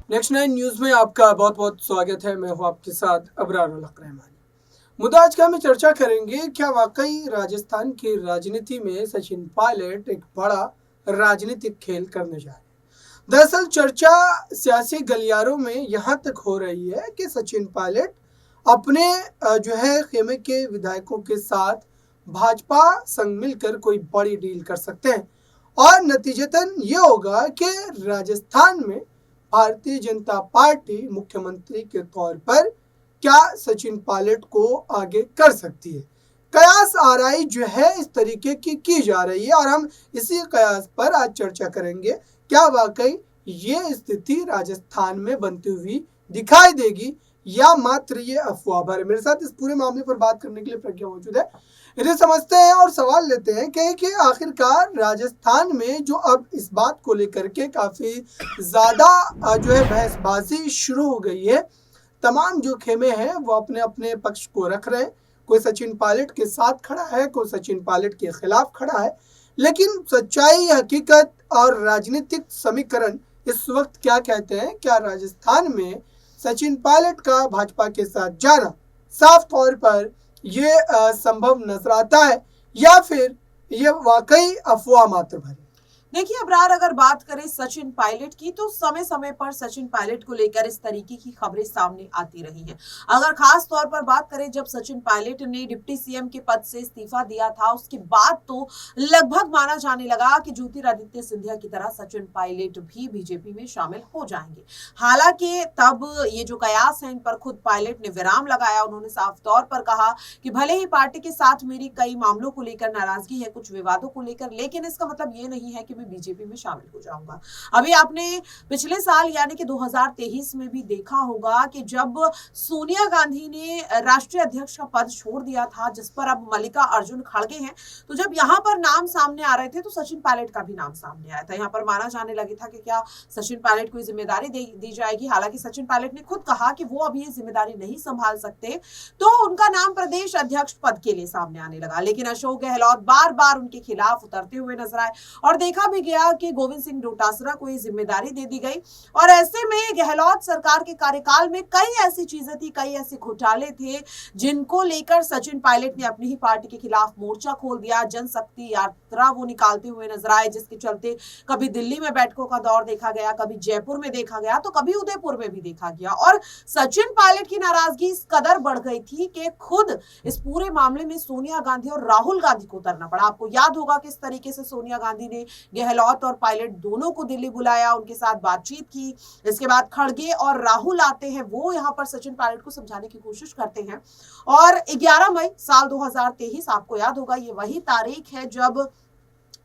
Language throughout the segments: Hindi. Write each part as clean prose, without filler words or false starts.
नेक्स्ट 9 न्यूज में आपका बहुत बहुत स्वागत है। मैं हूं आपके साथ अबरार उल हक रहमानी। मुद्दा आज का हम चर्चा करेंगे, क्या वाकई राजस्थान की राजनीति में सचिन पायलट एक बड़ा राजनीतिक खेल करने जा रहे हैं। दरअसल चर्चा सियासी गलियारों में यहाँ तक हो रही है कि सचिन पायलट अपने जो है खेमे के विधायकों के साथ भाजपा संग मिलकर कोई बड़ी डील कर सकते हैं और नतीजतन ये होगा कि राजस्थान में भारतीय जनता पार्टी मुख्यमंत्री के तौर पर क्या सचिन पायलट को आगे कर सकती है। कयास आराई जो है इस तरीके की जा रही है और हम इसी कयास पर आज चर्चा करेंगे। क्या वाकई ये स्थिति राजस्थान में बनती हुई दिखाई देगी या मात्र ये अफवाह भर। मेरे साथ इस पूरे मामले पर बात करने के लिए प्रज्ञा मौजूद है। इसे समझते हैं और सवाल लेते हैं कि आखिरकार राजस्थान में जो अब इस बात को लेकर के काफ़ी ज़्यादा जो है बहसबाजी शुरू हो गई है। तमाम जो खेमे हैं वो अपने अपने पक्ष को रख रहे हैं। कोई सचिन पायलट के साथ खड़ा है, कोई सचिन पायलट के खिलाफ खड़ा है, लेकिन सच्चाई, हकीकत और राजनीतिक समीकरण इस वक्त क्या कहते हैं। क्या राजस्थान में सचिन पायलट का भाजपा के साथ जाना साफ तौर पर ये संभव नजर आता है या फिर ये वाकई अफवाह मात्र भरी। देखिए अबरार, अगर बात करें सचिन पायलट की तो समय समय पर सचिन पायलट को लेकर इस तरीके की खबरें सामने आती रही हैं। अगर खास तौर पर बात करें, जब सचिन पायलट ने डिप्टी सीएम के पद से इस्तीफा दिया था उसके बाद तो लगभग माना जाने लगा कि ज्योतिरादित्य सिंधिया की तरह सचिन पायलट भी बीजेपी में शामिल हो जाएंगे। हालांकि तब ये जो कयास है इन पर खुद पायलट ने विराम लगाया। उन्होंने साफ तौर पर कहा कि भले ही पार्टी के साथ मेरी कई मामलों को लेकर नाराजगी है, कुछ विवादों को लेकर, लेकिन इसका मतलब ये नहीं है कि मैं बीजेपी में शामिल हो जाऊंगा। अभी आपने पिछले साल यानी कि 2023 में भी देखा होगा कि जब सोनिया गांधी ने राष्ट्रीय अध्यक्ष का पद छोड़ दिया था, जिस पर अब मल्लिका अर्जुन खड़गे हैं, तो जब यहाँ पर नाम सामने आ रहे थे तो सचिन पायलट का भी नाम सामने आया था। यहाँ पर माना जाने लगे था कि क्या सचिन पायलट को जिम्मेदारी दी जाएगी। हालांकि सचिन पायलट ने खुद कहा कि वो अभी ये जिम्मेदारी नहीं संभाल सकते, तो उनका नाम प्रदेश अध्यक्ष पद के लिए सामने आने लगा। लेकिन अशोक गहलोत बार बार उनके खिलाफ उतरते हुए नजर आए और देखा भी गया कि गोविंद सिंह डोटासरा को ये जिम्मेदारी दे दी गई। और ऐसे में गहलोत सरकार के कार्यकाल में कई ऐसी चीजें थी, कई ऐसे घोटाले थे जिनको लेकर सचिन पायलट ने अपनी ही पार्टी के खिलाफ मोर्चा खोल दिया। जनशक्ति यात्रा वो निकालते हुए नजर आए, जिसके चलते कभी दिल्ली में बैठकों का दौर देखा गया, कभी जयपुर में देखा गया, तो कभी उदयपुर में भी देखा गया। और सचिन पायलट की नाराजगी इस कदर बढ़ गई थी कि खुद इस पूरे मामले में सोनिया गांधी और राहुल गांधी को उतरना पड़ा। आपको याद होगा किस तरीके से सोनिया गांधी ने गहलोत और पायलट दोनों को दिल्ली बुलाया, उनके साथ बातचीत की। इसके बाद खड़गे और राहुल आते हैं, वो यहाँ पर सचिन पायलट को समझाने की कोशिश करते हैं। और 11 मई साल 2023, आपको याद होगा, ये वही तारीख है जब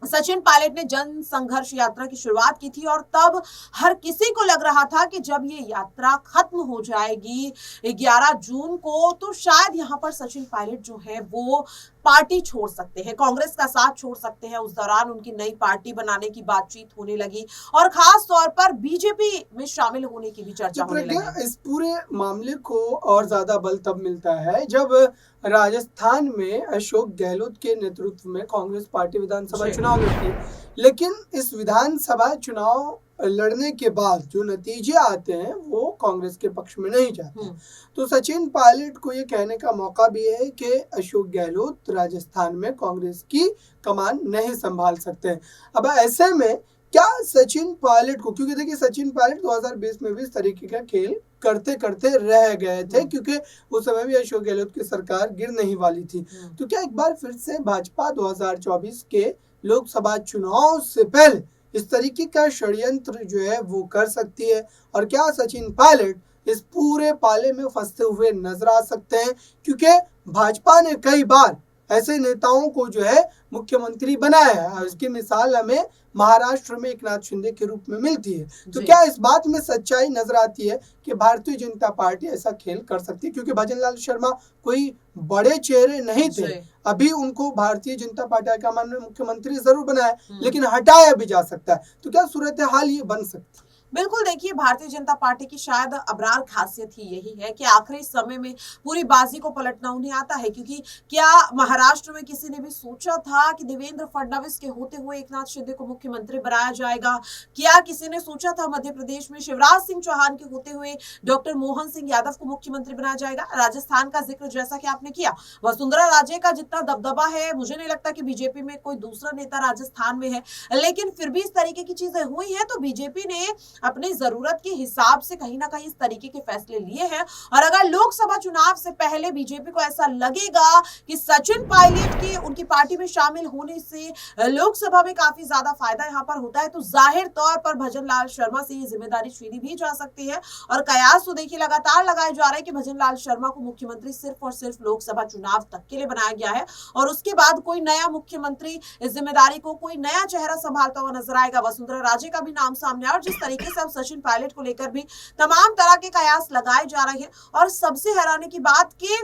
सचिन पायलट ने जन संघर्ष यात्रा की शुरुआत की थी। और तब हर किसी को लग रहा था कि जब ये यात्रा खत्म हो जाएगी 11 जून को, तो शायद यहाँ पर सचिन पायलट जो है वो पार्टी छोड़ सकते हैं, कांग्रेस का साथ छोड़ सकते हैं। उस दौरान उनकी नई पार्टी बनाने की बातचीत होने लगी और खास तौर पर बीजेपी में शामिल होने की भी चर्चा होने लगी। इस पूरे मामले को और ज्यादा बल तब मिलता है जब राजस्थान में अशोक गहलोत के नेतृत्व में कांग्रेस पार्टी विधानसभा चुनाव लड़ती। लेकिन इस विधानसभा चुनाव लड़ने के बाद जो नतीजे आते हैं वो कांग्रेस के पक्ष में नहीं जाते। तो सचिन पायलट को ये कहने का मौका भी है कि अशोक गहलोत राजस्थान में कांग्रेस की कमान नहीं संभाल सकते। अब ऐसे में क्या सचिन पायलट को, क्योंकि देखिए सचिन पायलट 2020 में भी इस तरीके का खेल करते करते रह गए थे, क्योंकि उस समय भी अशोक गहलोत की सरकार गिर नहीं वाली थी। तो क्या एक बार फिर से भाजपा 2024 के लोकसभा चुनाव से पहले इस तरीके का षड्यंत्र जो है वो कर सकती है? और क्या सचिन पायलट इस पूरे पाले में फंसते हुए नजर आ सकते हैं? क्योंकि भाजपा ने कई बार ऐसे नेताओं को जो है मुख्यमंत्री बनाया है। इसकी मिसाल हमें महाराष्ट्र में एकनाथ शिंदे के रूप में मिलती है। तो क्या इस बात में सच्चाई नजर आती है कि भारतीय जनता पार्टी ऐसा खेल कर सकती है? क्योंकि भजनलाल शर्मा कोई बड़े चेहरे नहीं थे, अभी उनको भारतीय जनता पार्टी हाईकमान ने मुख्यमंत्री जरूर बनाया, लेकिन हटाया भी जा सकता है। तो क्या सूरत हाल ये बन सकती है? बिल्कुल, देखिए भारतीय जनता पार्टी की शायद अबरार खासियत ही यही है कि आखिरी समय में पूरी बाजी को पलटना उन्हें आता है, क्योंकि क्या महाराष्ट्र में किसी ने भी सोचा था कि देवेंद्र फडणवीस के होते हुए एकनाथ शिंदे को मुख्यमंत्री बनाया जाएगा? क्या किसी ने सोचा था मध्य प्रदेश में शिवराज सिंह चौहान के होते हुए डॉक्टर मोहन सिंह यादव को मुख्यमंत्री बनाया जाएगा? राजस्थान का जिक्र जैसा कि आपने किया, वसुंधरा राजे का जितना दबदबा है, मुझे नहीं लगता कि बीजेपी में कोई दूसरा नेता राजस्थान में है, लेकिन फिर भी इस तरीके की चीजें हुई हैं तो बीजेपी ने अपनी जरूरत के हिसाब से कहीं ना कहीं इस तरीके के फैसले लिए हैं। और अगर लोकसभा चुनाव से पहले बीजेपी को ऐसा लगेगा कि सचिन पायलट के उनकी पार्टी में शामिल होने से लोकसभा में काफी ज्यादा फायदा यहां पर होता है, तो जाहिर तौर पर भजन लाल शर्मा से ये जिम्मेदारी छीनी भी जा सकती है। और कयास तो देखिए लगातार लगाए जा रहे हैं कि भजन लाल शर्मा को मुख्यमंत्री सिर्फ और सिर्फ लोकसभा चुनाव तक के लिए बनाया गया है और उसके बाद कोई नया मुख्यमंत्री इस जिम्मेदारी को कोई नया चेहरा संभालता हुआ नजर आएगा। वसुंधरा राजे का भी नाम सामने आया और जिस तरीके से अब सचिन पायलट को लेकर भी तमाम तरह के कयास लगाए जा रहे हैं। और सबसे हैरानी की बात कि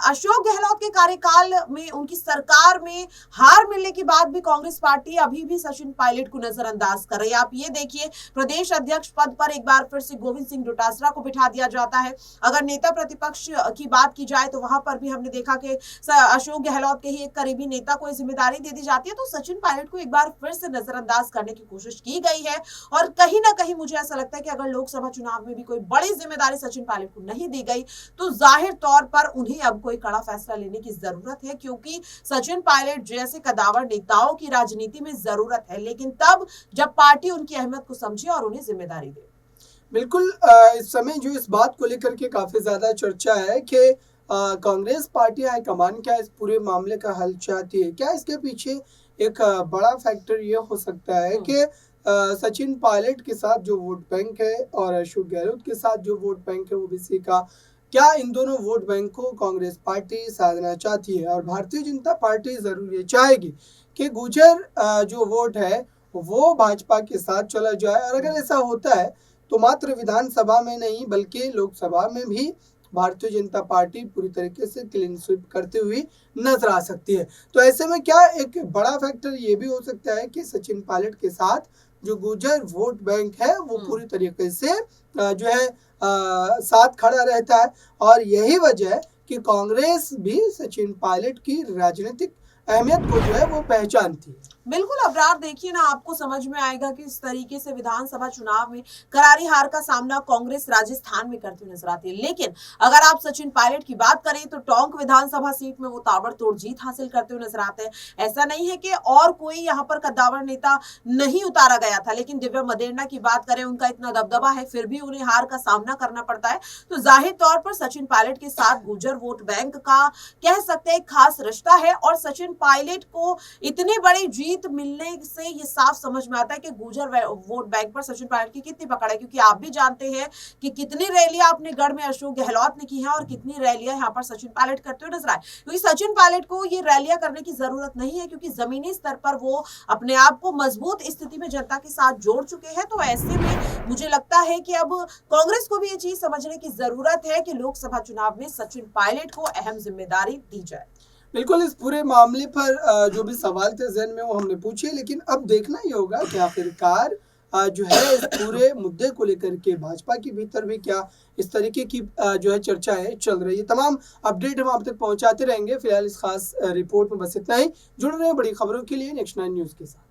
अशोक गहलोत के कार्यकाल में उनकी सरकार में हार मिलने के बाद भी कांग्रेस पार्टी अभी भी सचिन पायलट को नजरअंदाज कर रही है। आप ये देखिए, प्रदेश अध्यक्ष पद पर एक बार फिर से गोविंद सिंह डोटासरा को बिठा दिया जाता है। अगर नेता प्रतिपक्ष की बात की जाए तो वहां पर भी हमने देखा कि अशोक गहलोत के ही एक करीबी नेता को जिम्मेदारी दे दी जाती है। तो सचिन पायलट को एक बार फिर से नजरअंदाज करने की कोशिश की गई है और कहीं ना कहीं मुझे ऐसा लगता है कि अगर लोकसभा चुनाव में भी कोई बड़ी जिम्मेदारी सचिन पायलट को नहीं दी गई तो जाहिर तौर पर उन्हें अब कोई कड़ा फैसला लेने की जरूरत है, क्योंकि सचिन पायलट जैसे कदावर नेताओं की राजनीति में जरूरत है, लेकिन तब जब पार्टी उनकी अहमियत को समझे और उन्हें जिम्मेदारी दे। बिल्कुल, इस समय जो इस बात को लेकर के काफी ज्यादा चर्चा है कि कांग्रेस पार्टी हाईकमान क्या इस पूरे मामले का हल चाहती है? क्या इसके पीछे एक बड़ा फैक्टर ये हो सकता है कि सचिन पायलट के साथ जो वोट बैंक है और अशोक गहलोत के साथ जो वोट बैंक है ओबीसी का, क्या इन दोनों वोट बैंक को कांग्रेस पार्टी साधना चाहती है? और भारतीय जनता पार्टी जरूर ये चाहेगी कि गुर्जर जो वोट है वो भाजपा के साथ चला जाए। और अगर ऐसा होता है तो मात्र विधानसभा में नहीं बल्कि लोकसभा में भी भारतीय जनता पार्टी पूरी तरीके से क्लीन स्वीप करते हुए नजर आ सकती है। तो ऐसे में क्या एक बड़ा फैक्टर ये भी हो सकता है कि सचिन पायलट के साथ जो गुर्जर वोट बैंक है वो पूरी तरीके से जो है साथ खड़ा रहता है और यही वजह है कि कांग्रेस भी सचिन पायलट की राजनीतिक अहमियत को जो है वो पहचानती है। बिल्कुल अबरार, देखिए ना, आपको समझ में आएगा कि इस तरीके से विधानसभा चुनाव में करारी हार का सामना कांग्रेस राजस्थान में करती हुई नजर आती है। लेकिन अगर आप सचिन पायलट की बात करें तो टोंक विधानसभा सीट में वो ताबड़तोड़ जीत हासिल करते हुए नजर आते हैं। ऐसा नहीं है कि और कोई यहाँ पर कद्दावर नेता नहीं उतारा गया था, लेकिन दिव्या मदेरणा की बात करें, उनका इतना दबदबा है फिर भी उन्हें हार का सामना करना पड़ता है। तो जाहिर तौर पर सचिन पायलट के साथ गुर्जर वोट बैंक का कह सकते हैं खास रिश्ता है और सचिन पायलट को इतनी बड़ी जीत मिलने से ये साफ समझ में आता है कि गुर्जर वोट बैंक पर सचिन पायलट की कितनी पकड़ है, क्योंकि आप भी जानते हैं कि कितनी रैलियां अपने गढ़ में अशोक गहलोत ने की हैं और कितनी रैलियां यहाँ पर सचिन पायलट करते हुए नजर आए। क्योंकि सचिन पायलट को ये रैलियां करने की जरूरत नहीं है, क्योंकि जमीनी स्तर पर वो अपने आप को मजबूत स्थिति में जनता के साथ जोड़ चुके हैं। तो ऐसे में मुझे लगता है कि अब कांग्रेस को भी ये चीज समझने की जरूरत है कि लोकसभा चुनाव में सचिन पायलट को अहम जिम्मेदारी दी जाए। बिल्कुल, इस पूरे मामले पर जो भी सवाल थे जहन में वो हमने पूछे, लेकिन अब देखना ही होगा कि आखिरकार जो है इस पूरे मुद्दे को लेकर के भाजपा के भीतर भी क्या इस तरीके की जो है चर्चाएं चल रही है। तमाम अपडेट हम आप तक पहुंचाते रहेंगे। फिलहाल इस खास रिपोर्ट में बस इतना ही। जुड़ रहे हैं बड़ी खबरों के लिए नेक्स्ट 9 न्यूज़ के साथ।